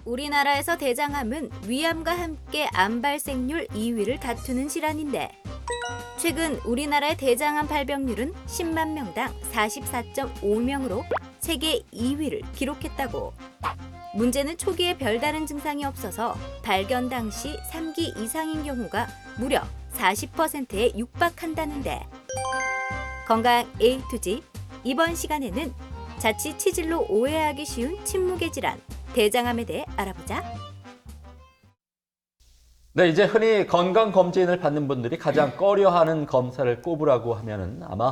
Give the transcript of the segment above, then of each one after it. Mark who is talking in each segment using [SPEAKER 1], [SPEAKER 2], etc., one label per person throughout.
[SPEAKER 1] 우리나라에서 대장암은 위암과 함께 암 발생률 2위를 다투는 질환인데 최근 우리나라의 대장암 발병률은 10만 명당 44.5명으로 세계 2위를 기록했다고. 문제는 초기에 별다른 증상이 없어서 발견 당시 3기 이상인 경우가 무려 40%에 육박한다는데. 건강 A to Z, 이번 시간에는 자칫 치질로 오해하기 쉬운 침묵의 질환, 대장암에 대해 알아보자.
[SPEAKER 2] 네, 이제 흔히 건강검진을 받는 분들이 가장 꺼려하는 검사를 꼽으라고 하면은 아마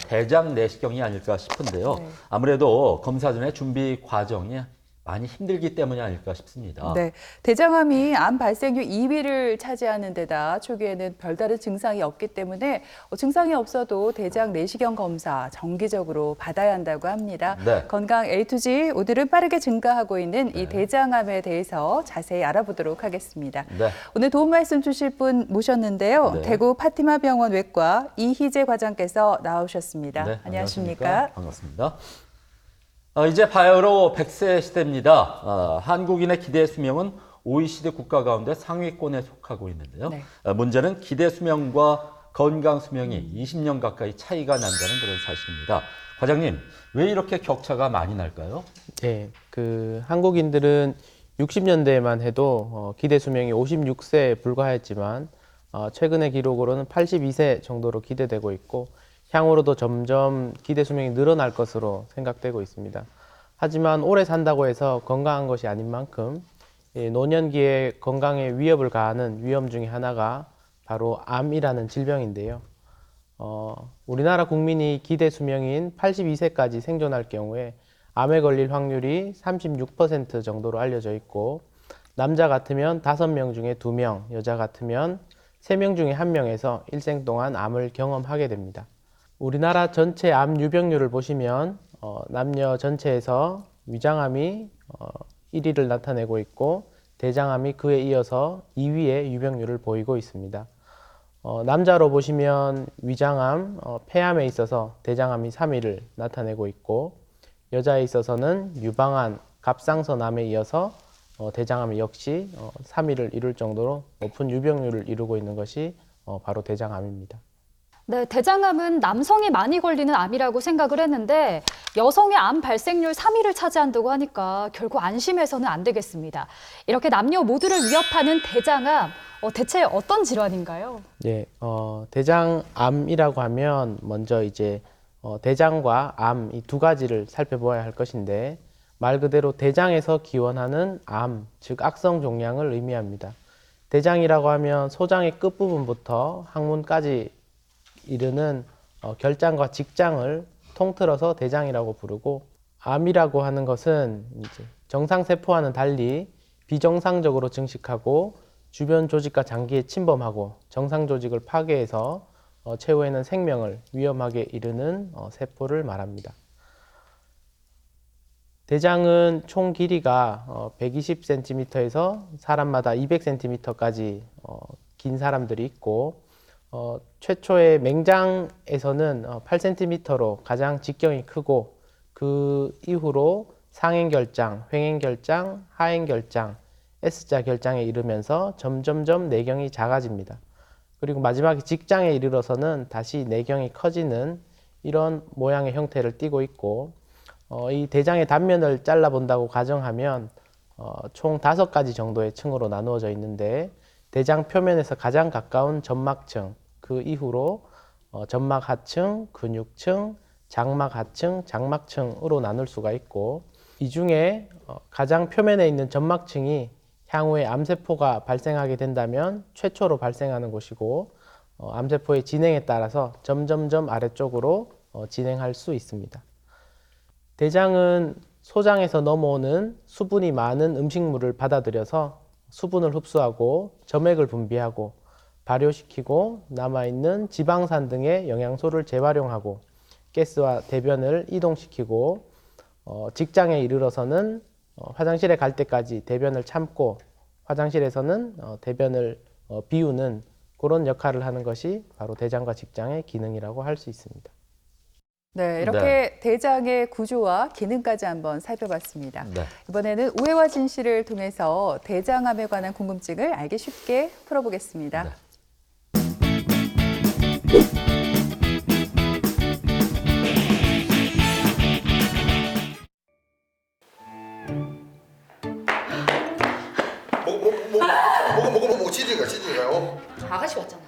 [SPEAKER 2] 대장 내시경이 아닐까 싶은데요.
[SPEAKER 3] 네.
[SPEAKER 2] 아무래도 검사 전에 준비 과정이 많이 힘들기 때문이 아닐까 싶습니다.
[SPEAKER 3] 네, 대장암이 암 발생률 2위를 차지하는 데다 초기에는 별다른 증상이 없기 때문에 증상이 없어도 대장 내시경 검사 정기적으로 받아야 한다고 합니다.
[SPEAKER 2] 네.
[SPEAKER 3] 건강 A to Z, 오늘은 빠르게 증가하고 있는 이 대장암에 대해서 자세히 알아보도록 하겠습니다.
[SPEAKER 2] 네.
[SPEAKER 3] 오늘 도움 말씀 주실 분 모셨는데요.
[SPEAKER 2] 네.
[SPEAKER 3] 대구 파티마 병원 외과 이희재 과장께서 나오셨습니다.
[SPEAKER 2] 네,
[SPEAKER 3] 안녕하십니까?
[SPEAKER 2] 반갑습니다. 이제 바로 100세 시대입니다. 한국인의 기대 수명은 OECD 국가 가운데 상위권에 속하고 있는데요.
[SPEAKER 3] 네.
[SPEAKER 2] 문제는 기대 수명과 건강 수명이 20년 가까이 차이가 난다는 그런 사실입니다. 과장님, 왜 이렇게 격차가 많이 날까요?
[SPEAKER 4] 네, 한국인들은 60년대에만 해도 기대 수명이 56세에 불과했지만 최근의 기록으로는 82세 정도로 기대되고 있고 향후로도 점점 기대 수명이 늘어날 것으로 생각되고 있습니다. 하지만 오래 산다고 해서 건강한 것이 아닌 만큼 노년기에 건강에 위협을 가하는 위험 중에 하나가 바로 암이라는 질병인데요. 우리나라 국민이 기대 수명인 82세까지 생존할 경우에 암에 걸릴 확률이 36% 정도로 알려져 있고 남자 같으면 5명 중에 2명, 여자 같으면 3명 중에 1명에서 일생 동안 암을 경험하게 됩니다. 우리나라 전체 암 유병률을 보시면 남녀 전체에서 위장암이 1위를 나타내고 있고 대장암이 그에 이어서 2위의 유병률을 보이고 있습니다. 남자로 보시면 위장암, 폐암에 있어서 대장암이 3위를 나타내고 있고 여자에 있어서는 유방암, 갑상선암에 이어서 대장암이 역시 3위를 이룰 정도로 높은 유병률을 이루고 있는 것이 바로 대장암입니다.
[SPEAKER 5] 네, 대장암은 남성이 많이 걸리는 암이라고 생각을 했는데 여성의 암 발생률 3위를 차지한다고 하니까 결국 안심해서는 안 되겠습니다. 이렇게 남녀 모두를 위협하는 대장암, 대체 어떤 질환인가요?
[SPEAKER 4] 네, 대장암이라고 하면 먼저 이제 대장과 암 이 두 가지를 살펴보아야 할 것인데 말 그대로 대장에서 기원하는 암, 즉 악성 종양을 의미합니다. 대장이라고 하면 소장의 끝부분부터 항문까지 이르는 결장과 직장을 통틀어서 대장이라고 부르고 암이라고 하는 것은 이제 정상 세포와는 달리 비정상적으로 증식하고 주변 조직과 장기에 침범하고 정상 조직을 파괴해서 최후에는 생명을 위험하게 이르는 세포를 말합니다. 대장은 총 길이가 120cm에서 사람마다 200cm까지 긴 사람들이 있고 최초의 맹장에서는 8cm로 가장 직경이 크고 그 이후로 상행결장, 횡행결장, 하행결장, S자 결장에 이르면서 점점점 내경이 작아집니다. 그리고 마지막에 직장에 이르러서는 다시 내경이 커지는 이런 모양의 형태를 띠고 있고 이 대장의 단면을 잘라본다고 가정하면 총 5가지 정도의 층으로 나누어져 있는데 대장 표면에서 가장 가까운 점막층, 그 이후로 점막 하층, 근육층, 장막 하층, 장막층으로 나눌 수가 있고 이 중에 가장 표면에 있는 점막층이 향후에 암세포가 발생하게 된다면 최초로 발생하는 곳이고 암세포의 진행에 따라서 점점점 아래쪽으로 진행할 수 있습니다. 대장은 소장에서 넘어오는 수분이 많은 음식물을 받아들여서 수분을 흡수하고 점액을 분비하고 발효시키고 남아있는 지방산 등의 영양소를 재활용하고 가스와 대변을 이동시키고 직장에 이르러서는 화장실에 갈 때까지 대변을 참고 화장실에서는 대변을 비우는 그런 역할을 하는 것이 바로 대장과 직장의 기능이라고 할 수 있습니다.
[SPEAKER 3] 네, 이렇게 대장의 구조와 기능까지 한번 살펴봤습니다.
[SPEAKER 2] 네.
[SPEAKER 3] 이번에는 우혜와 진실을 통해서 대장암에 관한 궁금증을 알기 쉽게 풀어보겠습니다.
[SPEAKER 2] 네.
[SPEAKER 6] 뭐 치즈가요?
[SPEAKER 7] 아가씨 왔잖아.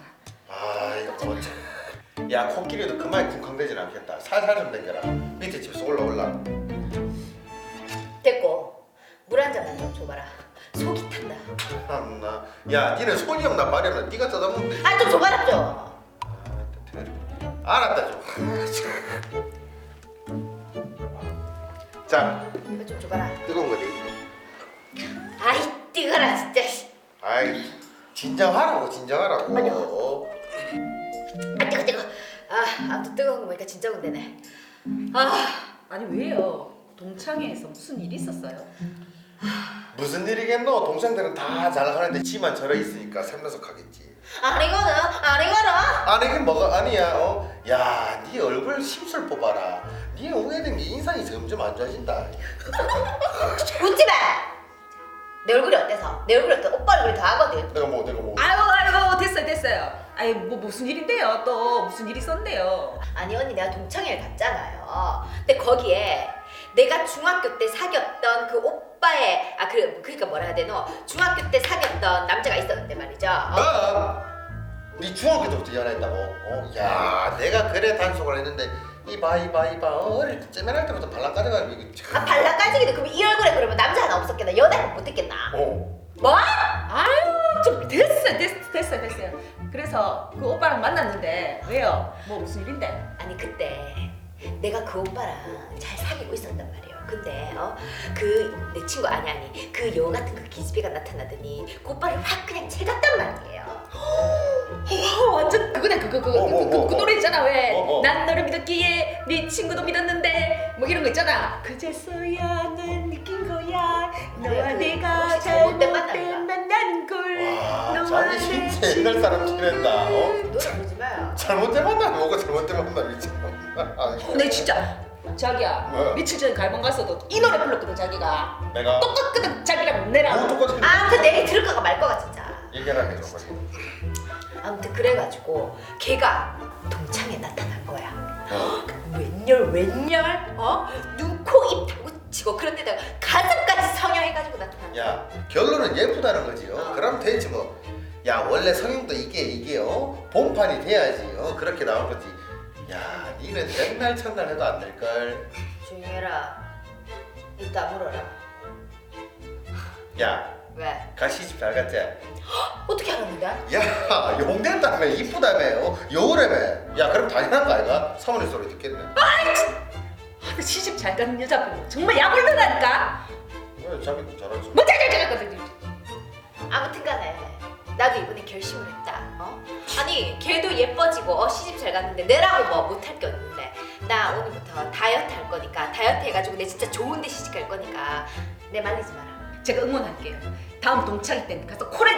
[SPEAKER 6] 아 이거 뭐 참. 야 코끼리도 그만 쿵쾅대진 않겠다. 살살 좀 당겨라. 밑에 집에서 올라.
[SPEAKER 1] 됐고 물 한 잔만 좀 줘봐라. 속이 탄다.
[SPEAKER 6] 참나. 야 니는 손이 없나 발이 없나 네가 뜯어먹으면 되지.
[SPEAKER 1] 아 좀 줘봐라 좀.
[SPEAKER 6] 알았다 좀. 자
[SPEAKER 1] 이거 좀 줘봐라.
[SPEAKER 6] 뜨거운 거지.
[SPEAKER 1] 아이 뜨거라 진짜.
[SPEAKER 6] 아이 진정하라고 진정하라고.
[SPEAKER 1] 아니요. 아 뜨거. 아 아무튼 뜨거운 거 보니까 진짜 군대네.
[SPEAKER 7] 아니 왜요? 동창회에서 무슨 일 있었어요?
[SPEAKER 6] 무슨 일이겠노? 동생들은 다 잘하는데 지만 저러 있으니까 샘나석하겠지.
[SPEAKER 1] 아니거든.
[SPEAKER 6] 아니긴 뭐가 아니야. 야, 네 얼굴 심술 뽑아라. 네 오해된 게 인상이 점점 안 좋아진다.
[SPEAKER 1] 웃지 마. 내 얼굴이 어때서? 내 얼굴이 어때? 오빠 얼굴이 더 하거든.
[SPEAKER 6] 내가 뭐.
[SPEAKER 7] 아이고 됐어요. 아이 뭐 무슨 일인데요? 또 무슨 일이 있었는데요?
[SPEAKER 1] 아니 언니 내가 동창회를 갔잖아요. 근데 거기에 내가 중학교 때 사귀었던 그 오빠의 그러니까 뭐라 해야 되노? 중학교 때 사귀었던 남자가 있었는데 말이죠.
[SPEAKER 6] 네 중학교 때부터 연애했다고? 야, 내가 그래 단속을 했는데 이봐. 어릴 때 째면할 때부터 발랑 까져가지고 이거 참.
[SPEAKER 1] 아 발라 까지기도 그럼 이 얼굴에 그러면 남자 하나 없었겠나? 여자 하나 못 했겠나? 뭐?
[SPEAKER 7] 아유 좀 됐어요. 그래서 그 오빠랑 만났는데 왜요? 뭐 무슨 일인데?
[SPEAKER 1] 아니 그때 내가 그 오빠랑 잘 사귀고 있었단 말이에요. 근데 그 내 친구 아니 그 여우 같은 그 기집애가 나타나더니 그 오빠를 확 그냥 채갔단 말이에요.
[SPEAKER 7] 완전 그거네 그 노래 있잖아 왜?
[SPEAKER 6] 어.
[SPEAKER 7] 난 너를 믿었기에 네 친구도 믿었는데 뭐 이런 거 있잖아. 그제서야 난 느낀 거야 너와
[SPEAKER 1] 그래,
[SPEAKER 7] 내가
[SPEAKER 1] 혹시 잘못된
[SPEAKER 7] 잘못된 만나는 걸
[SPEAKER 6] 와,
[SPEAKER 7] 너와
[SPEAKER 6] 자기
[SPEAKER 7] 내
[SPEAKER 6] 진짜 옛날 사람 티낸다.
[SPEAKER 1] 노래 부르지 마요.
[SPEAKER 6] 잘못된 만남 뭐가 잘못된 만남이지.
[SPEAKER 7] 내 진짜 자기야
[SPEAKER 6] 왜?
[SPEAKER 7] 며칠 전에 갈망 갔어도 이 노래 불렀거든 자기가
[SPEAKER 6] 내가
[SPEAKER 7] 똑같거든 자기랑 내랑
[SPEAKER 6] 뭐 똑같은
[SPEAKER 1] 아무튼 내일 들을까가 말거가 진짜.
[SPEAKER 6] 얘기하라 해 정말.
[SPEAKER 1] 아무튼 그래가지고 걔가 동창에 나타난 거야. 웬열? 눈, 코, 입 다 붙이고 그런데다가 가슴까지 성형해가지고 나타난 거야.
[SPEAKER 6] 야, 결론은 예쁘다는 거지. 그럼 되지 뭐. 야, 원래 성형도 이게 본판이 돼야지. 그렇게 나온 거지. 야, 니는 맨날 첫날 해도 안 될 걸.
[SPEAKER 1] 조용히 해라. 이따 물어라.
[SPEAKER 6] 야,
[SPEAKER 1] 왜?
[SPEAKER 6] 가 시집 잘 갔지?
[SPEAKER 1] 어떻게 알았는데?
[SPEAKER 6] 야, 용된다며 이쁘다며 여우라며. 야, 그럼 당연한 거 아이가? 사모님 소리 듣겠네.
[SPEAKER 7] 아, 시집 잘 가는 여자분 정말 약올르다니까
[SPEAKER 6] 왜 자기도 잘하지?
[SPEAKER 7] 뭐 잘거든
[SPEAKER 1] 아무튼 간에 나도 이번에 결심을 했다. 아니 걔도 예뻐지고 시집 잘 갔는데 내라고 뭐 못할 게 없는데 나 오늘부터 다이어트 할 거니까 다이어트 해가지고 내 진짜 좋은 데 시집 갈 거니까 내 말리지 마라.
[SPEAKER 7] 제가 응원할게요. 다음 동창회 때 가서 코를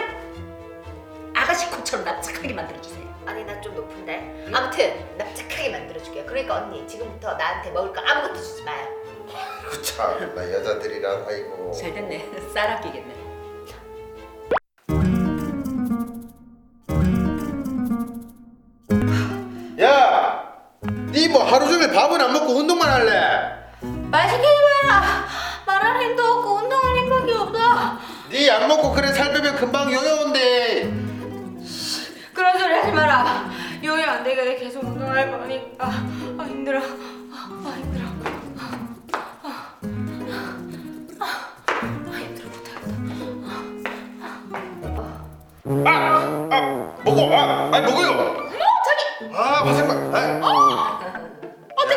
[SPEAKER 7] 아가씨 코처럼 납작하게 만들어주세요.
[SPEAKER 1] 아니 나 좀 높은데? 아무튼 납작하게 만들어줄게요. 그러니까 언니 지금부터 나한테 먹을 거 아무것도 주지 마요.
[SPEAKER 6] 아이고 참, 나 여자들이랑 아이고.
[SPEAKER 7] 잘 됐네. 쌀 아끼겠네.
[SPEAKER 6] 야, 니 뭐 하루 종일 밥은 안 먹고 운동만 할래?
[SPEAKER 1] 말 시키지 마라. 말할 힘도 없고 운동할 힘밖에 없어.
[SPEAKER 6] 니 안 먹고 그래 살 빼면 금방 요요온데.
[SPEAKER 1] 그런 소리 하지 마라. 요요 안 되게 계속 운동할 거니까. 힘들어. 힘들어. 힘들어 못하겠다.
[SPEAKER 6] 먹어. 아니 먹어요. 자기. 화생방.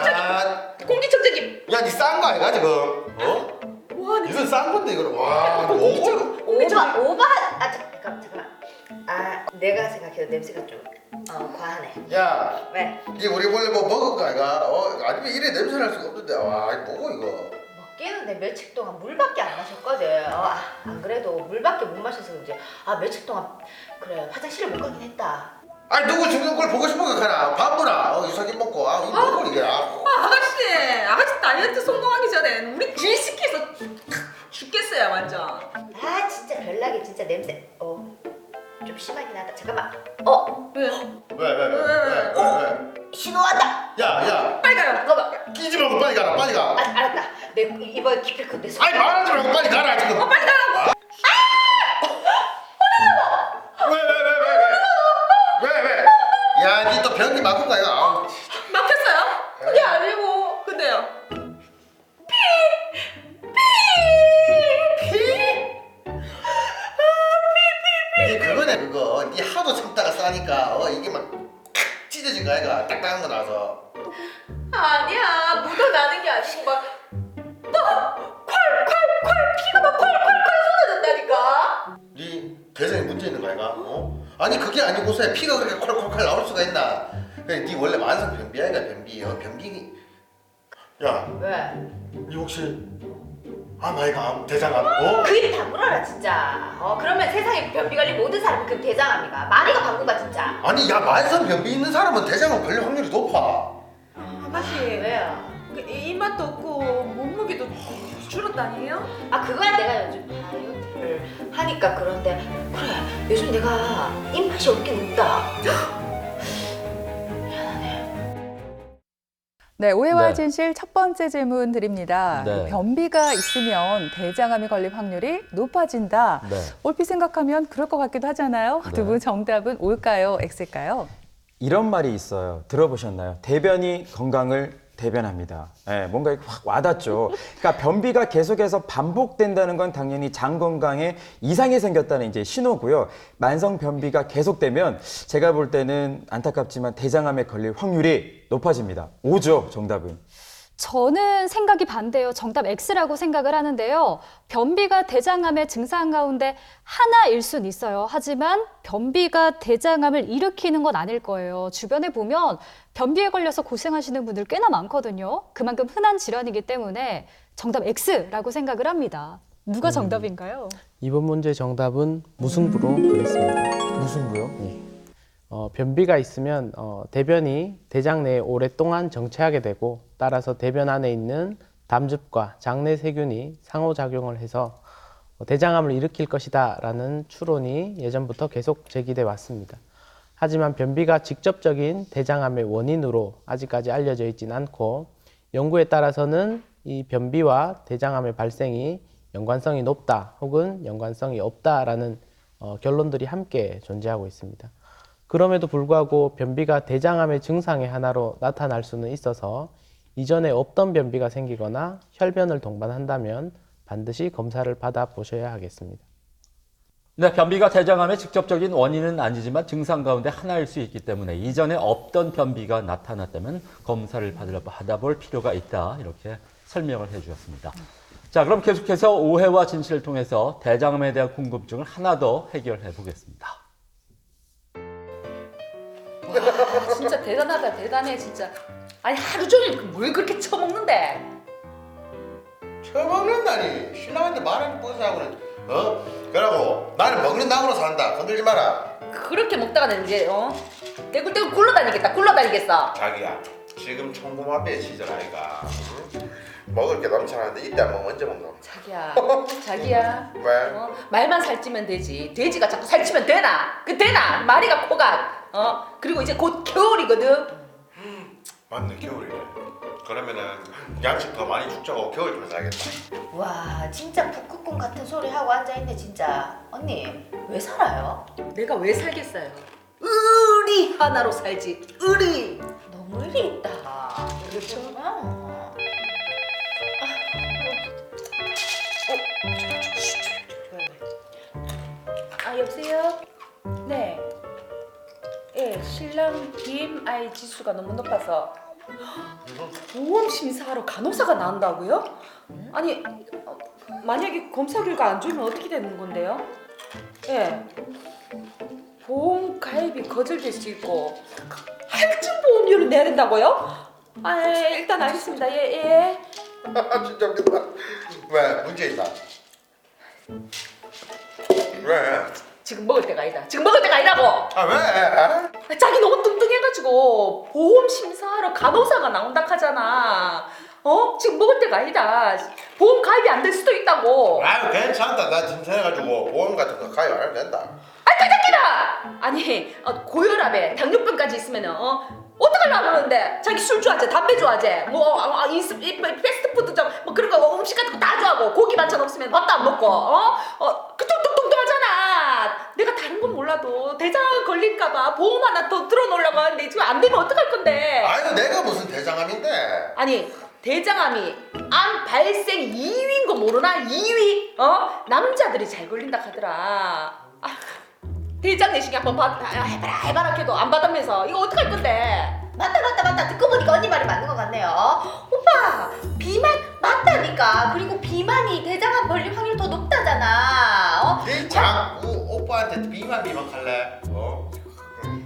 [SPEAKER 6] 야,
[SPEAKER 7] 공기청정기.
[SPEAKER 6] 야, 니 싼 거 아이가 지금?
[SPEAKER 7] 와,
[SPEAKER 6] 이건 싼 건데 이거는. 와, 먹어.
[SPEAKER 1] 오바. 잠깐만. 내가 생각해도 냄새가 좀 과하네.
[SPEAKER 6] 야,
[SPEAKER 1] 왜?
[SPEAKER 6] 니 우리 원래 뭐 먹은 거 아이가? 아니면 이래 냄새 날 수가 없는데. 와, 먹어 이거.
[SPEAKER 1] 먹기는 내 며칠 동안 물밖에 안 마셨거든. 안 그래도 물밖에 못 마셔서 그런지 며칠 동안 그래 화장실을 못 가긴 했다.
[SPEAKER 6] 아니 누구 죽는 걸 보고 싶은 거 가나 바보나 유산균 먹고 이거 먹고 이게
[SPEAKER 7] 아가씨 다이어트 성공하기 전에 우리 질식해서 죽겠어요 완전.
[SPEAKER 1] 아 진짜 별나게 진짜 냄새. 좀 심하긴 하다. 잠깐만.
[SPEAKER 7] 왜?
[SPEAKER 6] 왜?
[SPEAKER 1] 신호한다.
[SPEAKER 6] 야
[SPEAKER 7] 빨리 가요.
[SPEAKER 1] 잠깐만.
[SPEAKER 6] 끼지 말고 빨리 가라 빨리 가.
[SPEAKER 1] 알았다. 내 이번 기필 내 손.
[SPEAKER 6] 아니 말하지 말고 빨리 가라 지금.
[SPEAKER 7] 빨리 가라고.
[SPEAKER 6] 왜? 야, 니 또 변기 막은 거야?
[SPEAKER 7] 막혔어요? 그게 아니고 근데요.
[SPEAKER 6] 니 그거네 그거. 니 하도 참다가 싸니까 이게 막 찢어진 거 아이가 딱딱한 거 나서.
[SPEAKER 7] 아니야 묻어나는 게 아니고 막 콸콸콸 피가 막 콸콸콸 쏟아진다니까.
[SPEAKER 6] 니 대장에 문제 있는 거 아이가? 아니 그게 아니고서 피가 그렇게 콸콸콸 나올 수가 있나? 그래, 니 원래 만성 변비 아이가 변비요. 변비. 야,
[SPEAKER 1] 왜?
[SPEAKER 6] 니 혹시 아이가 대장암?
[SPEAKER 1] 그 입 다물어라 진짜. 그러면 세상에 변비 걸린 모든 사람이 그 대장암이가 말이가 바꾸가 진짜.
[SPEAKER 6] 아니 야 만성 변비 있는 사람은 대장암 걸릴 확률이 높아.
[SPEAKER 7] 아가씨
[SPEAKER 1] 왜요?
[SPEAKER 7] 입맛도 없고 몸무게도 줄었다니에요?
[SPEAKER 1] 그거야 내가 요즘 다이어트를 하니까 그런데 그래 요즘 내가 입맛이 없긴 없다.
[SPEAKER 3] 네, 오해와
[SPEAKER 2] 네.
[SPEAKER 3] 진실 첫 번째 질문 드립니다.
[SPEAKER 2] 네.
[SPEAKER 3] 변비가 있으면 대장암이 걸릴 확률이 높아진다.
[SPEAKER 2] 네.
[SPEAKER 3] 얼핏 생각하면 그럴 것 같기도 하잖아요.
[SPEAKER 2] 네.
[SPEAKER 3] 두 분 정답은 O일까요? X일까요?
[SPEAKER 8] 이런 말이 있어요. 들어보셨나요? 대변이 건강을 대변합니다. 뭔가 이렇게 확 와닿죠. 그러니까 변비가 계속해서 반복된다는 건 당연히 장 건강에 이상이 생겼다는 이제 신호고요. 만성 변비가 계속되면 제가 볼 때는 안타깝지만 대장암에 걸릴 확률이 높아집니다. O죠, 정답은.
[SPEAKER 5] 저는 생각이 반대예요. 정답 X라고 생각을 하는데요. 변비가 대장암의 증상 가운데 하나일 순 있어요. 하지만 변비가 대장암을 일으키는 건 아닐 거예요. 주변에 보면 변비에 걸려서 고생하시는 분들 꽤나 많거든요. 그만큼 흔한 질환이기 때문에 정답 X라고 생각을 합니다. 누가 정답인가요?
[SPEAKER 4] 이번 문제 정답은 무승부로 하겠습니다.
[SPEAKER 8] 무슨고요?
[SPEAKER 4] 변비가 있으면 대변이 대장 내에 오랫동안 정체하게 되고 따라서 대변 안에 있는 담즙과 장내 세균이 상호작용을 해서 대장암을 일으킬 것이다 라는 추론이 예전부터 계속 제기돼 왔습니다. 하지만 변비가 직접적인 대장암의 원인으로 아직까지 알려져 있진 않고 연구에 따라서는 이 변비와 대장암의 발생이 연관성이 높다 혹은 연관성이 없다라는 결론들이 함께 존재하고 있습니다. 그럼에도 불구하고 변비가 대장암의 증상의 하나로 나타날 수는 있어서 이전에 없던 변비가 생기거나 혈변을 동반한다면 반드시 검사를 받아보셔야 하겠습니다.
[SPEAKER 2] 네, 변비가 대장암의 직접적인 원인은 아니지만 증상 가운데 하나일 수 있기 때문에 이전에 없던 변비가 나타났다면 검사를 받아볼 필요가 있다. 이렇게 설명을 해주셨습니다. 자, 그럼 계속해서 오해와 진실을 통해서 대장암에 대한 궁금증을 하나 더 해결해 보겠습니다.
[SPEAKER 7] 진짜 대단하다 대단해 진짜. 아니 하루 종일 뭘 그렇게 처먹는데?
[SPEAKER 6] 처먹는다니 신랑한테 말하는 버스하고는 그러고 나는 먹는 낙으로 산다. 건들지 마라.
[SPEAKER 7] 그렇게 먹다가는 이제 떼굴떼굴 굴러다니겠어.
[SPEAKER 6] 자기야 지금 청고마비의 시절 아이가 먹을 게 넘쳐나는데 이때 안 먹으면 언제 먹노?
[SPEAKER 7] 자기야
[SPEAKER 6] 왜?
[SPEAKER 7] 말만 살찌면 되지 돼지가 자꾸 살찌면 되나? 되나? 마리가 코가 그리고 이제 곧 겨울이거든.
[SPEAKER 6] 맞네 겨울이네. 그러면은 양식 더 많이 죽자고 겨울 좀 사야겠다.
[SPEAKER 1] 와 진짜 북극곰 같은 소리 하고 앉아있네 진짜. 언니 왜 살아요?
[SPEAKER 7] 내가 왜 살겠어요? 의리 하나로 살지 의리.
[SPEAKER 1] 너무 일이 있다.
[SPEAKER 7] 그렇죠. 여보세요? 네. 예, 신랑 BMI 지수가 너무 높아서 보험 심사하러 간호사가 나온다고요? 아니 만약에 검사 결과 안 좋으면 어떻게 되는 건데요? 예. 보험 가입이 거절될 수 있고 할증 보험료를 내야 된다고요? 일단 알겠습니다. 예.
[SPEAKER 6] 진짜 웃긴다. 왜? 문제 있나? 왜?
[SPEAKER 7] 지금 먹을 때가 아니다. 지금 먹을 때가 아니라고.
[SPEAKER 6] 왜?
[SPEAKER 7] 자기 너무 뚱뚱해가지고 보험 심사하러 간호사가 나온다 하잖아. 지금 먹을 때가 아니다. 보험 가입이 안 될 수도 있다고.
[SPEAKER 6] 아유 괜찮다. 나 진짜해가지고 보험 같은 거 가입 안 해도 된다.
[SPEAKER 7] 깜짝이야! 아니 고혈압에 당뇨병까지 있으면은 어떡하려고 그러는데 자기 술 좋아하지, 담배 좋아하지, 패스트푸드 뭐 그런 거 음식 같은 거 다 좋아하고 고기 반찬 없으면 밥도 안 먹고 그 뚱뚱뚱뚱하잖아. 내가 다른 건 몰라도 대장암 걸릴까봐 보험 하나 더 들어놓으려고 하는데 지금 안 되면 어떡할 건데?
[SPEAKER 6] 아유 내가 무슨 대장암인데.
[SPEAKER 7] 아니 대장암이 암 발생 2위인 거 모르나? 2위? 남자들이 잘 걸린다 하더라. 대장 내시경 한번 해봐라 해도 안 받으면서 이거 어떡할 건데?
[SPEAKER 9] 맞다. 듣고 보니까 언니 말이 맞는 것 같네요. 오빠, 비만 맞다니까. 그리고 비만이 대장암 걸릴 확률 더 높다잖아.
[SPEAKER 6] 네 자꾸 오빠한테 비만 할래?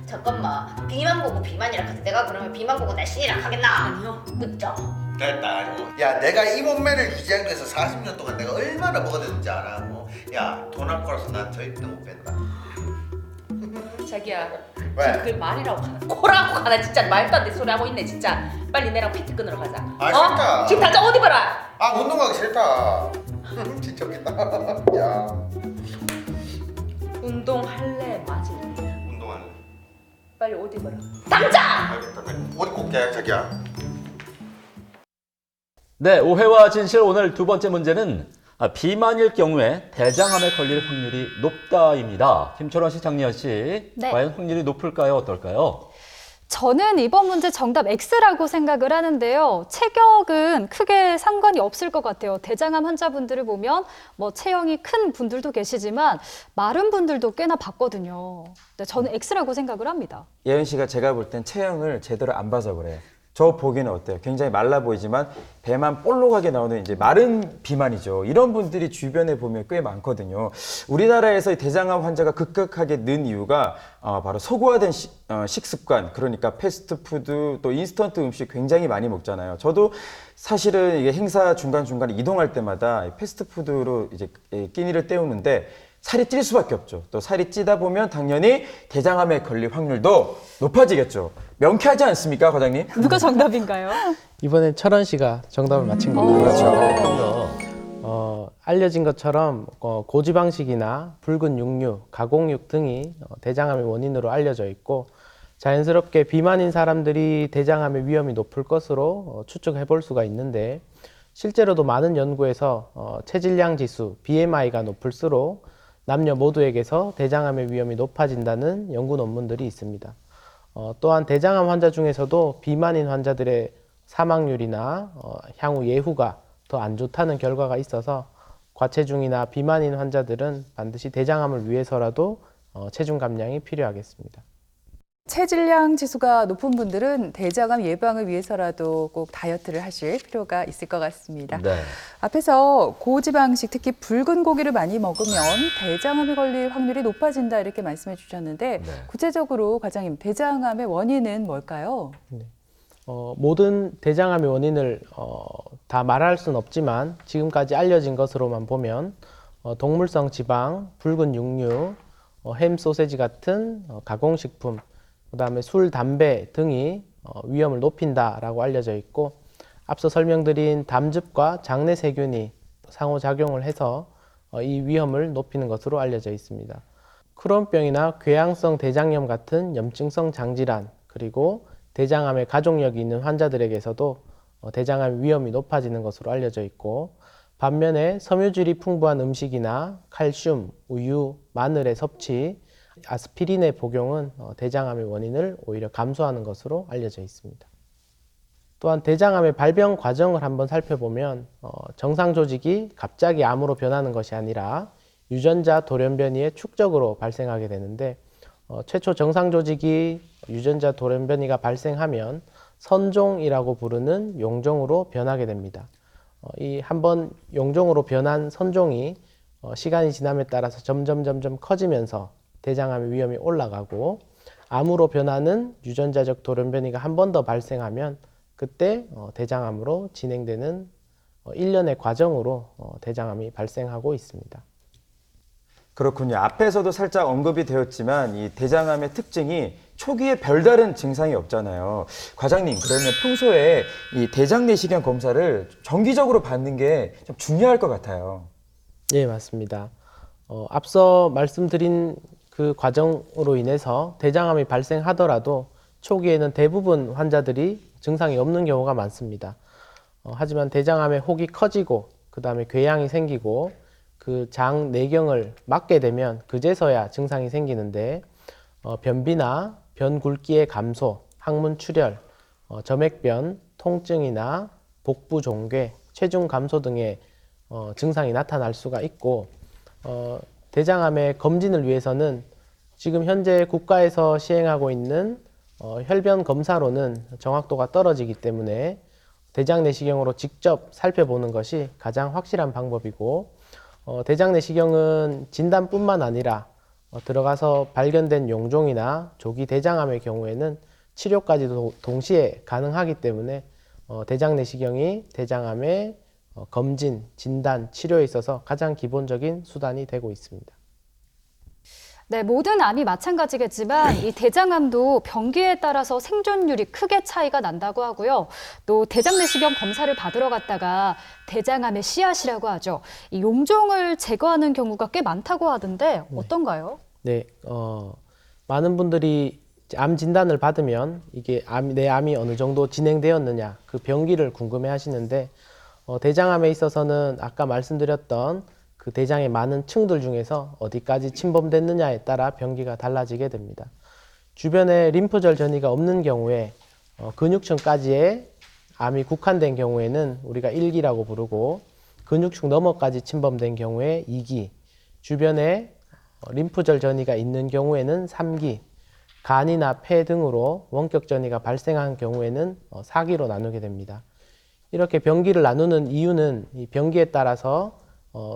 [SPEAKER 9] 잠깐만, 비만 보고 비만이라 해서 내가 그러면 비만 보고 날씬이라 하겠나?
[SPEAKER 7] 아니요.
[SPEAKER 9] 그죠?
[SPEAKER 6] 됐다. 야 내가 이 몸매를 유지하기 위해서 40년 동안 내가 얼마나 먹었는지 알아? 야 돈 안 걸어서 난 절대 못 뺀다.
[SPEAKER 7] 자기야,
[SPEAKER 6] 왜?
[SPEAKER 7] 지금 그게 말이라고 하나 코라고 하나 진짜 말도 안 되는 소리 하고 있네 진짜. 빨리 내랑 팩트 끊으러 가자.
[SPEAKER 6] 싫다.
[SPEAKER 7] 지금 당장 옷 입어라.
[SPEAKER 6] 운동 가기 싫다. 진짜 웃긴다. 야
[SPEAKER 7] 운동할래 맞을래?
[SPEAKER 6] 운동할래.
[SPEAKER 7] 빨리 옷 입어라. 당장!
[SPEAKER 6] 알겠다. 옷 입고 올게 자기야.
[SPEAKER 2] 네, 오해와 진실 오늘 두 번째 문제는 비만일 경우에 대장암에 걸릴 확률이 높다입니다. 김철원 씨, 장리연 씨,
[SPEAKER 5] 네.
[SPEAKER 2] 과연 확률이 높을까요? 어떨까요?
[SPEAKER 5] 저는 이번 문제 정답 X라고 생각을 하는데요. 체격은 크게 상관이 없을 것 같아요. 대장암 환자분들을 보면 뭐 체형이 큰 분들도 계시지만 마른 분들도 꽤나 봤거든요. 네, 저는 X라고 생각을 합니다.
[SPEAKER 8] 예은 씨가 제가 볼 땐 체형을 제대로 안 봐서 그래. 저 보기는 어때요? 굉장히 말라 보이지만 배만 볼록하게 나오는 이제 마른 비만이죠. 이런 분들이 주변에 보면 꽤 많거든요. 우리나라에서 대장암 환자가 급격하게 는 이유가 바로 소고화된 식습관, 그러니까 패스트푸드 또 인스턴트 음식 굉장히 많이 먹잖아요. 저도 사실은 이게 행사 중간중간에 이동할 때마다 패스트푸드로 이제 끼니를 때우는데 살이 찔 수밖에 없죠. 또 살이 찌다 보면 당연히 대장암에 걸릴 확률도 높아지겠죠. 명쾌하지 않습니까, 과장님?
[SPEAKER 5] 누가 정답인가요?
[SPEAKER 4] 이번엔 철원 씨가 정답을 맞힌 겁니다.
[SPEAKER 2] 그렇죠.
[SPEAKER 4] 알려진 것처럼 고지방식이나 붉은 육류, 가공육 등이 대장암의 원인으로 알려져 있고 자연스럽게 비만인 사람들이 대장암의 위험이 높을 것으로 추측해 볼 수가 있는데 실제로도 많은 연구에서 체질량 지수, BMI가 높을수록 남녀 모두에게서 대장암의 위험이 높아진다는 연구 논문들이 있습니다. 또한 대장암 환자 중에서도 비만인 환자들의 사망률이나 향후 예후가 더 안 좋다는 결과가 있어서 과체중이나 비만인 환자들은 반드시 대장암을 위해서라도 체중 감량이 필요하겠습니다.
[SPEAKER 3] 체질량 지수가 높은 분들은 대장암 예방을 위해서라도 꼭 다이어트를 하실 필요가 있을 것 같습니다.
[SPEAKER 2] 네.
[SPEAKER 3] 앞에서 고지방식, 특히 붉은 고기를 많이 먹으면 대장암에 걸릴 확률이 높아진다 이렇게 말씀해 주셨는데
[SPEAKER 2] 네.
[SPEAKER 3] 구체적으로 과장님, 대장암의 원인은 뭘까요?
[SPEAKER 4] 모든 대장암의 원인을 다 말할 수는 없지만 지금까지 알려진 것으로만 보면 동물성 지방, 붉은 육류, 햄, 소세지 같은 가공식품, 그다음에 술, 담배 등이 위험을 높인다라고 알려져 있고 앞서 설명드린 담즙과 장내 세균이 상호작용을 해서 이 위험을 높이는 것으로 알려져 있습니다. 크론병이나 궤양성 대장염 같은 염증성 장질환 그리고 대장암의 가족력이 있는 환자들에게서도 대장암 위험이 높아지는 것으로 알려져 있고 반면에 섬유질이 풍부한 음식이나 칼슘, 우유, 마늘의 섭취, 아스피린의 복용은 대장암의 원인을 오히려 감소하는 것으로 알려져 있습니다. 또한 대장암의 발병 과정을 한번 살펴보면 정상 조직이 갑자기 암으로 변하는 것이 아니라 유전자 돌연변이의 축적으로 발생하게 되는데 최초 정상 조직이 유전자 돌연변이가 발생하면 선종이라고 부르는 용종으로 변하게 됩니다. 이 한번 용종으로 변한 선종이 시간이 지남에 따라서 점점 커지면서 대장암의 위험이 올라가고 암으로 변하는 유전자적 돌연변이가 한 번 더 발생하면 그때 대장암으로 진행되는 일련의 과정으로 대장암이 발생하고 있습니다.
[SPEAKER 8] 그렇군요. 앞에서도 살짝 언급이 되었지만 이 대장암의 특징이 초기에 별다른 증상이 없잖아요. 과장님, 그러면 평소에 이 대장 내시경 검사를 정기적으로 받는 게 좀 중요할 것 같아요.
[SPEAKER 4] 예, 맞습니다. 앞서 말씀드린 그 과정으로 인해서 대장암이 발생하더라도 초기에는 대부분 환자들이 증상이 없는 경우가 많습니다. 하지만 대장암의 혹이 커지고 그 다음에 궤양이 생기고 그 장 내경을 막게 되면 그제서야 증상이 생기는데 변비나 변 굵기의 감소, 항문 출혈, 점액변, 통증이나 복부 종괴, 체중 감소 등의 증상이 나타날 수가 있고 대장암의 검진을 위해서는 지금 현재 국가에서 시행하고 있는 혈변 검사로는 정확도가 떨어지기 때문에 대장 내시경으로 직접 살펴보는 것이 가장 확실한 방법이고 대장 내시경은 진단뿐만 아니라 들어가서 발견된 용종이나 조기 대장암의 경우에는 치료까지도 동시에 가능하기 때문에 대장 내시경이 대장암의 검진, 진단, 치료에 있어서 가장 기본적인 수단이 되고 있습니다.
[SPEAKER 5] 네, 모든 암이 마찬가지겠지만 이 대장암도 병기에 따라서 생존율이 크게 차이가 난다고 하고요. 또 대장 내시경 검사를 받으러 갔다가 대장암의 씨앗이라고 하죠. 이 용종을 제거하는 경우가 꽤 많다고 하던데 어떤가요?
[SPEAKER 4] 네, 많은 분들이 암 진단을 받으면 이게 내 암이 어느 정도 진행되었느냐 그 병기를 궁금해 하시는데 대장암에 있어서는 아까 말씀드렸던 그 대장의 많은 층들 중에서 어디까지 침범됐느냐에 따라 병기가 달라지게 됩니다. 주변에 림프절 전이가 없는 경우에 근육층까지의 암이 국한된 경우에는 우리가 1기라고 부르고 근육층 너머까지 침범된 경우에 2기, 주변에 림프절 전이가 있는 경우에는 3기, 간이나 폐 등으로 원격 전이가 발생한 경우에는 4기로 나누게 됩니다. 이렇게 병기를 나누는 이유는 이 병기에 따라서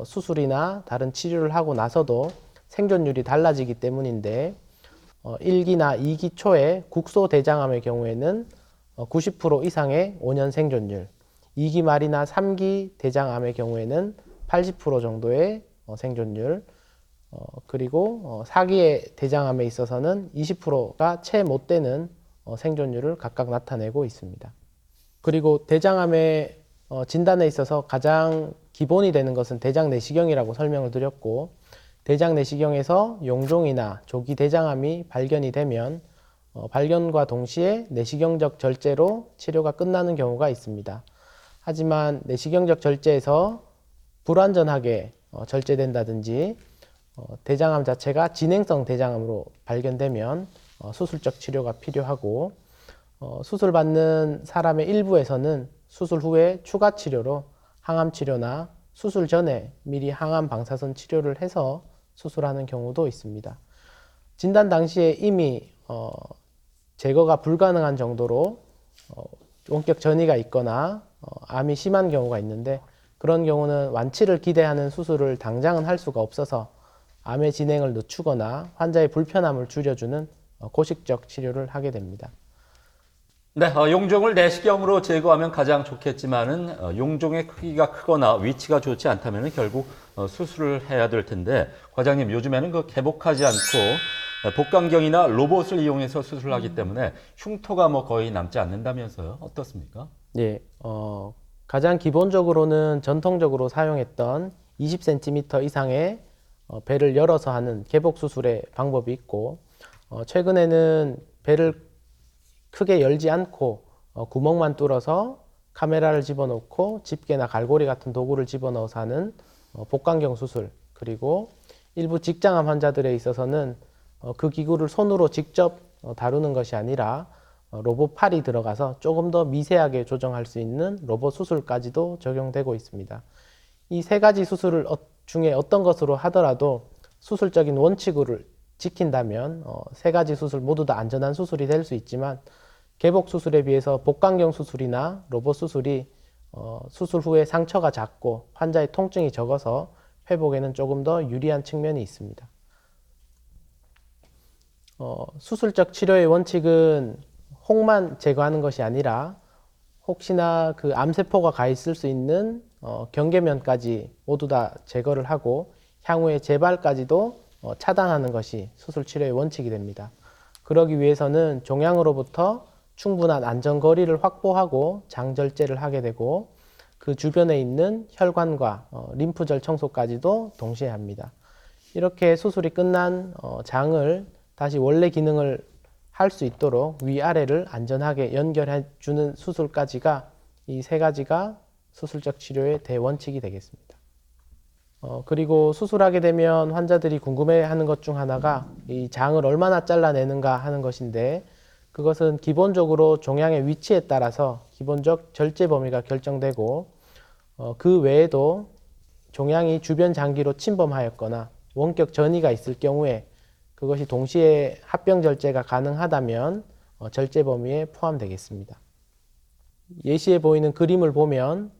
[SPEAKER 4] 수술이나 다른 치료를 하고 나서도 생존율이 달라지기 때문인데 1기나 2기 초에 국소대장암의 경우에는 90% 이상의 5년 생존율, 2기 말이나 3기 대장암의 경우에는 80% 정도의 생존율, 그리고 4기의 대장암에 있어서는 20%가 채 못 되는 생존율을 각각 나타내고 있습니다. 그리고 대장암의 진단에 있어서 가장 기본이 되는 것은 대장 내시경이라고 설명을 드렸고 대장 내시경에서 용종이나 조기 대장암이 발견이 되면 발견과 동시에 내시경적 절제로 치료가 끝나는 경우가 있습니다. 하지만 내시경적 절제에서 불완전하게 절제된다든지 대장암 자체가 진행성 대장암으로 발견되면 수술적 치료가 필요하고 수술받는 사람의 일부에서는 수술 후에 추가 치료로 항암 치료나 수술 전에 미리 항암 방사선 치료를 해서 수술하는 경우도 있습니다. 진단 당시에 이미 제거가 불가능한 정도로 원격 전이가 있거나 암이 심한 경우가 있는데 그런 경우는 완치를 기대하는 수술을 당장은 할 수가 없어서 암의 진행을 늦추거나 환자의 불편함을 줄여주는 고식적 치료를 하게 됩니다.
[SPEAKER 2] 네, 용종을 내시경으로 제거하면 가장 좋겠지만은 용종의 크기가 크거나 위치가 좋지 않다면 결국 수술을 해야 될 텐데 과장님 요즘에는 그 개복하지 않고 복강경이나 로봇을 이용해서 수술하기 때문에 흉터가 뭐 거의 남지 않는다면서요? 어떻습니까?
[SPEAKER 4] 네, 가장 기본적으로는 전통적으로 사용했던 20cm 이상의 배를 열어서 하는 개복 수술의 방법이 있고 최근에는 배를 크게 열지 않고 구멍만 뚫어서 카메라를 집어넣고 집게나 갈고리 같은 도구를 집어넣어서 하는 복강경 수술, 그리고 일부 직장암 환자들에 있어서는 그 기구를 손으로 직접 다루는 것이 아니라 로봇 팔이 들어가서 조금 더 미세하게 조정할 수 있는 로봇 수술까지도 적용되고 있습니다. 이 세 가지 수술 중에 어떤 것으로 하더라도 수술적인 원칙을 지킨다면 세 가지 수술 모두 다 안전한 수술이 될 수 있지만 개복 수술에 비해서 복강경 수술이나 로봇 수술이 수술 후에 상처가 작고 환자의 통증이 적어서 회복에는 조금 더 유리한 측면이 있습니다. 수술적 치료의 원칙은 혹만 제거하는 것이 아니라 혹시나 그 암세포가 가 있을 수 있는 경계면까지 모두 다 제거를 하고 향후에 재발까지도 차단하는 것이 수술 치료의 원칙이 됩니다. 그러기 위해서는 종양으로부터 충분한 안전거리를 확보하고 장절제를 하게 되고 그 주변에 있는 혈관과 림프절 청소까지도 동시에 합니다. 이렇게 수술이 끝난 장을 다시 원래 기능을 할 수 있도록 위아래를 안전하게 연결해 주는 수술까지가 이 세 가지가 수술적 치료의 대원칙이 되겠습니다. 그리고 수술하게 되면 환자들이 궁금해하는 것 중 하나가 이 장을 얼마나 잘라내는가 하는 것인데, 그것은 기본적으로 종양의 위치에 따라서 기본적 절제 범위가 결정되고 그 외에도 종양이 주변 장기로 침범하였거나 원격 전이가 있을 경우에 그것이 동시에 합병 절제가 가능하다면 절제 범위에 포함되겠습니다. 예시에 보이는 그림을 보면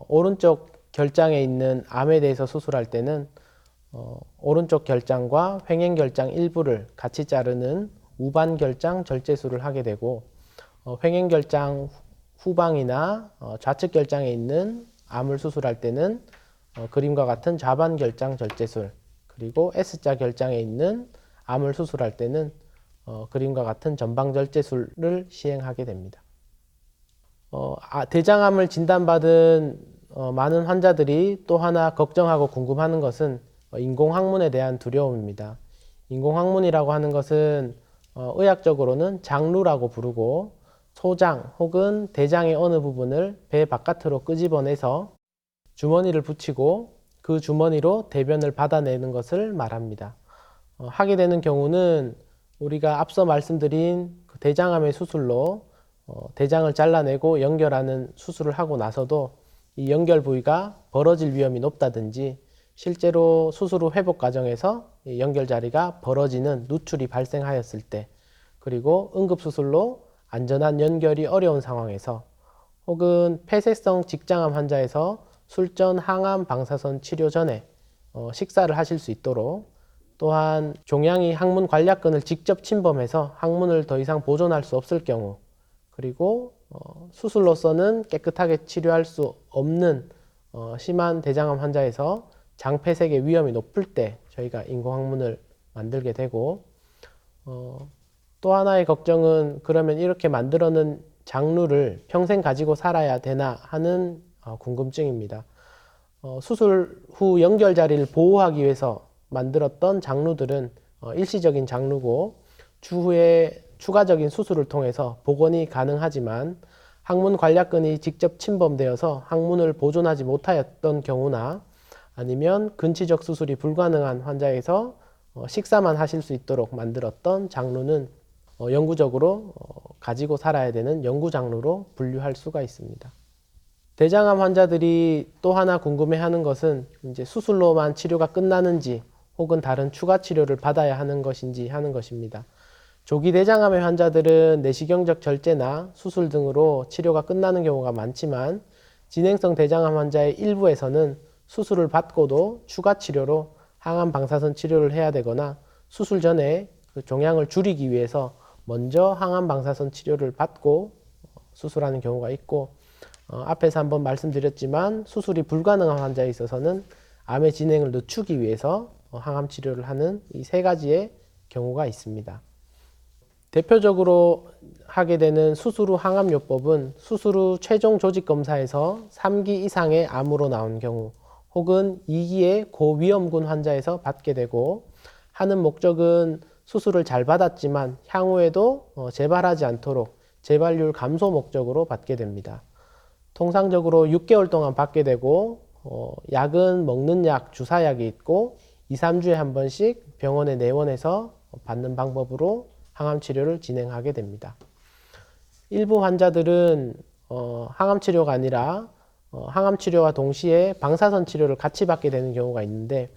[SPEAKER 4] 오른쪽 결장에 있는 암에 대해서 수술할 때는 오른쪽 결장과 횡행결장 일부를 같이 자르는 우반결장 절제술을 하게 되고, 횡행결장 후방이나 좌측 결장에 있는 암을 수술할 때는 그림과 같은 좌반결장 절제술, 그리고 S자 결장에 있는 암을 수술할 때는 그림과 같은 전방절제술을 시행하게 됩니다. 대장암을 진단받은 많은 환자들이 또 하나 걱정하고 궁금하는 것은 인공항문에 대한 두려움입니다. 인공항문이라고 하는 것은 의학적으로는 장루라고 부르고, 소장 혹은 대장의 어느 부분을 배 바깥으로 끄집어내서 주머니를 붙이고 그 주머니로 대변을 받아내는 것을 말합니다. 하게 되는 경우는 우리가 앞서 말씀드린 그 대장암의 수술로 대장을 잘라내고 연결하는 수술을 하고 나서도 이 연결 부위가 벌어질 위험이 높다든지, 실제로 수술 후 회복 과정에서 이 연결 자리가 벌어지는 누출이 발생하였을 때, 그리고 응급수술로 안전한 연결이 어려운 상황에서, 혹은 폐쇄성 직장암 환자에서 술전 항암 방사선 치료 전에 식사를 하실 수 있도록, 또한 종양이 항문 관략근을 직접 침범해서 항문을 더 이상 보존할 수 없을 경우, 그리고 수술로서는 깨끗하게 치료할 수 없는 심한 대장암 환자에서 장폐색의 위험이 높을 때 저희가 인공항문을 만들게 되고, 또 하나의 걱정은 그러면 이렇게 만들어낸 장루를 평생 가지고 살아야 되나 하는 궁금증입니다. 수술 후 연결 자리를 보호하기 위해서 만들었던 장루들은 일시적인 장루고 추후에 추가적인 수술을 통해서 복원이 가능하지만, 항문 관략근이 직접 침범되어서 항문을 보존하지 못하였던 경우나 아니면 근치적 수술이 불가능한 환자에서 식사만 하실 수 있도록 만들었던 장루는 영구적으로 가지고 살아야 되는 영구 장루로 분류할 수가 있습니다. 대장암 환자들이 또 하나 궁금해하는 것은 이제 수술로만 치료가 끝나는지 혹은 다른 추가 치료를 받아야 하는 것인지 하는 것입니다. 조기 대장암의 환자들은 내시경적 절제나 수술 등으로 치료가 끝나는 경우가 많지만, 진행성 대장암 환자의 일부에서는 수술을 받고도 추가 치료로 항암 방사선 치료를 해야 되거나, 수술 전에 그 종양을 줄이기 위해서 먼저 항암 방사선 치료를 받고 수술하는 경우가 있고, 앞에서 한번 말씀드렸지만 수술이 불가능한 환자에 있어서는 암의 진행을 늦추기 위해서 항암 치료를 하는 이 세 가지의 경우가 있습니다. 대표적으로 하게 되는 수술 후 항암요법은 수술 후 최종 조직 검사에서 3기 이상의 암으로 나온 경우, 혹은 2기의 고위험군 환자에서 받게 되고, 하는 목적은 수술을 잘 받았지만 향후에도 재발하지 않도록 재발률 감소 목적으로 받게 됩니다. 통상적으로 6개월 동안 받게 되고, 약은 먹는 약, 주사약이 있고 2, 3주에 한 번씩 병원에 내원해서 받는 방법으로 항암 치료를 진행하게 됩니다. 일부 환자들은 항암 치료가 아니라 항암 치료와 동시에 방사선 치료를 같이 받게 되는 경우가 있는데,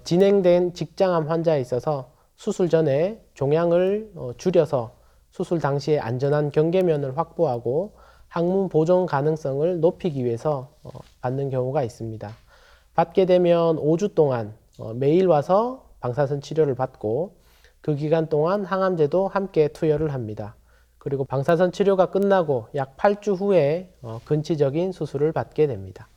[SPEAKER 4] 진행된 직장암 환자에 있어서 수술 전에 종양을 줄여서 수술 당시에 안전한 경계면을 확보하고 항문 보존 가능성을 높이기 위해서 받는 경우가 있습니다. 받게 되면 5주 동안 매일 와서 방사선 치료를 받고, 그 기간 동안 항암제도 함께 투여를 합니다. 그리고 방사선 치료가 끝나고 약 8주 후에 근치적인 수술을 받게 됩니다.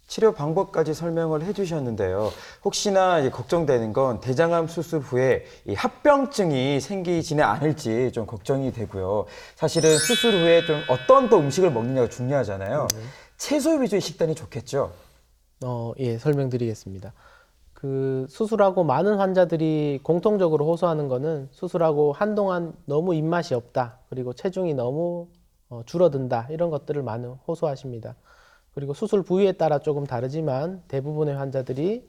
[SPEAKER 8] 치료 방법까지 설명을 해주셨는데요. 혹시나 이제 걱정되는 건 대장암 수술 후에 이 합병증이 생기지는 않을지 좀 걱정이 되고요. 사실은 수술 후에 좀 어떤 또 음식을 먹느냐가 중요하잖아요. 채소 위주의 식단이 좋겠죠?
[SPEAKER 4] 예, 설명드리겠습니다. 수술하고 많은 환자들이 공통적으로 호소하는 거는 수술하고 한동안 너무 입맛이 없다. 그리고 체중이 너무 줄어든다. 이런 것들을 많이 호소하십니다. 그리고 수술 부위에 따라 조금 다르지만 대부분의 환자들이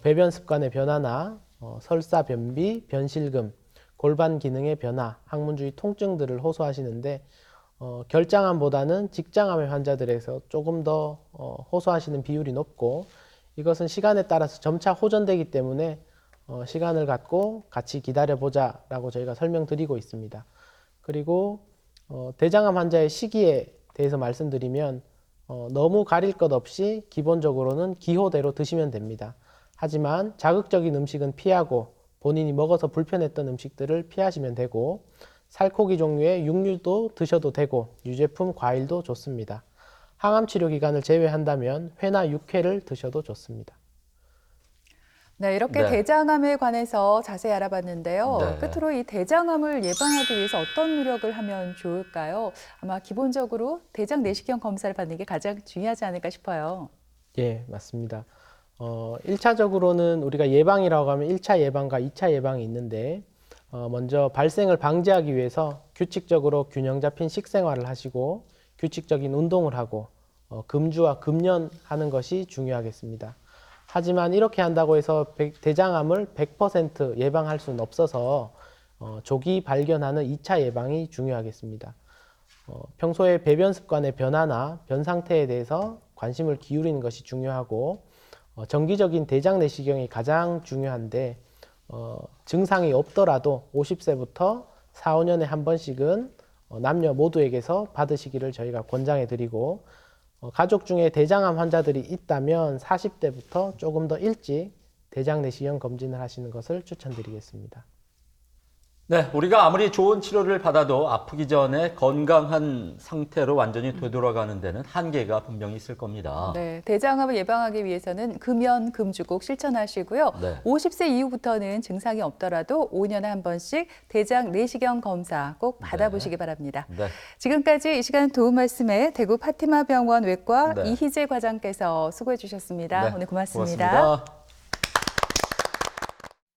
[SPEAKER 4] 배변 습관의 변화나 설사, 변비, 변실금, 골반 기능의 변화, 항문주의 통증들을 호소하시는데 결장암보다는 직장암의 환자들에서 조금 더 호소하시는 비율이 높고 이것은 시간에 따라서 점차 호전되기 때문에 시간을 갖고 같이 기다려보자 라고 저희가 설명드리고 있습니다. 그리고 대장암 환자의 시기에 대해서 말씀드리면 너무 가릴 것 없이 기본적으로는 기호대로 드시면 됩니다. 하지만 자극적인 음식은 피하고 본인이 먹어서 불편했던 음식들을 피하시면 되고 살코기 종류의 육류도 드셔도 되고 유제품, 과일도 좋습니다. 항암 치료 기간을 제외한다면 회나 육회를 드셔도 좋습니다.
[SPEAKER 3] 네, 이렇게
[SPEAKER 2] 네.
[SPEAKER 3] 대장암에 관해서 자세히 알아봤는데요.
[SPEAKER 2] 네.
[SPEAKER 3] 끝으로 이 대장암을 예방하기 위해서 어떤 노력을 하면 좋을까요? 아마 기본적으로 대장 내시경 검사를 받는 게 가장 중요하지 않을까 싶어요.
[SPEAKER 4] 예, 맞습니다. 1차적으로는 우리가 예방이라고 하면 1차 예방과 2차 예방이 있는데 먼저 발생을 방지하기 위해서 규칙적으로 균형 잡힌 식생활을 하시고 규칙적인 운동을 하고 금주와 금연하는 것이 중요하겠습니다. 하지만 이렇게 한다고 해서 대장암을 100% 예방할 수는 없어서 조기 발견하는 2차 예방이 중요하겠습니다. 평소에 배변 습관의 변화나 변 상태에 대해서 관심을 기울이는 것이 중요하고 정기적인 대장 내시경이 가장 중요한데 증상이 없더라도 50세부터 4, 5년에 한 번씩은 남녀 모두에게서 받으시기를 저희가 권장해 드리고 가족 중에 대장암 환자들이 있다면 40대부터 조금 더 일찍 대장 내시경 검진을 하시는 것을 추천드리겠습니다.
[SPEAKER 2] 네, 우리가 아무리 좋은 치료를 받아도 아프기 전에 건강한 상태로 완전히 되돌아가는 데는 한계가 분명히 있을 겁니다.
[SPEAKER 3] 네, 대장암을 예방하기 위해서는 금연, 금주 꼭 실천하시고요.
[SPEAKER 2] 네.
[SPEAKER 3] 50세 이후부터는 증상이 없더라도 5년에 한 번씩 대장 내시경 검사 꼭 받아보시기 바랍니다.
[SPEAKER 2] 네.
[SPEAKER 3] 지금까지 이 시간 도움 말씀에 대구 파티마 병원 외과
[SPEAKER 2] 네.
[SPEAKER 3] 이희재 과장께서 수고해 주셨습니다.
[SPEAKER 2] 네,
[SPEAKER 3] 오늘 고맙습니다.
[SPEAKER 2] 고맙습니다.